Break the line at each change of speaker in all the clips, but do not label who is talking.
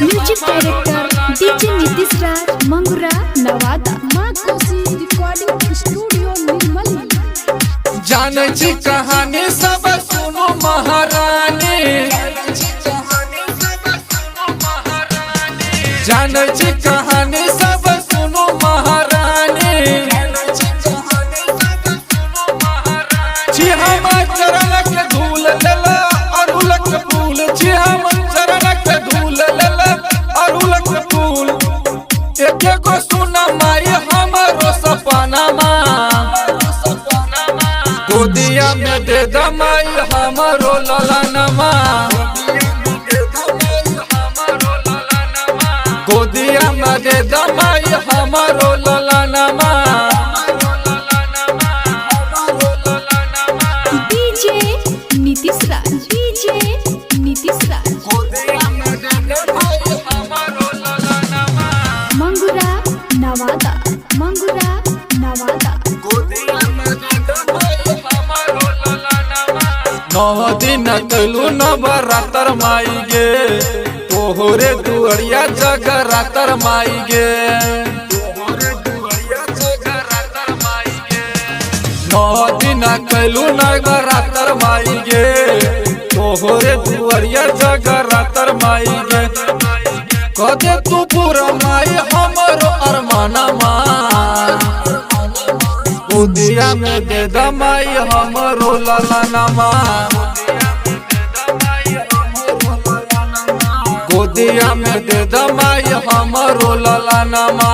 Music director DJ Nitish राज मंगुरा नवादा माँ कोसी recording studio निर्मल।
जाने छी कहानी सब सुनो महारानी, जाने छी कहानी सब सुनो महारानी। छी हम चरण के धूल लेला अरुल के फूल, छी हम चरण के धूल लेला अरुल के फूल। एक गो सुना माई हमरो सपनामा, गोदिया में दे दमाई हमरो ललनमा, गोदिया में दे दमाई हमरो ललनमा।
डीजे नीतीश राज, डीजे नीतीश राज मंगुरा नवादा, मंगुरा नवादा।
9 दिन कलू नवरात्र माई गे, तोहरे दुआरिया जगरातर माई गे। 9 दिन कलू नवरात्र माई गे, तोहरे दुआरिया जगरातर माई गे। कदे तू पूरा माई हमरो अरमानमा, गोदिया में दे दमाई हमरो ललनमा, गोदिया में दे दमाई हमरो ललनमा।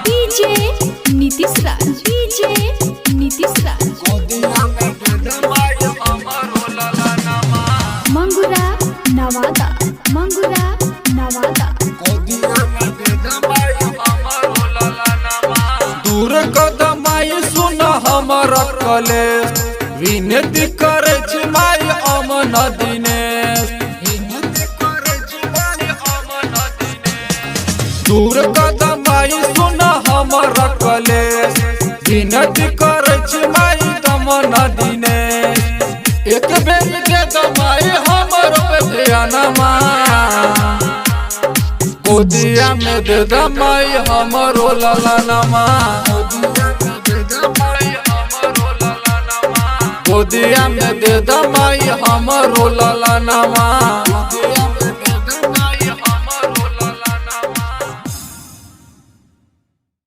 डीजे नीतीश राज, डीजे नीतीश राज मंगुरा नवादा, मंगुरा नवादा।
दूर कदमाई सुन हमर कलेश, विनती करे छी माई अमन दिनेश। दूर कदमाई सुन हमर कलेश, विनती करे छी माई अमन दिनेश। एक बेर दे दमाई हमर पे ध्यानमा, गोदिया में दे दमाई हमरो ललनमा, गोदिया में दे दमाई हमरो ललनमा।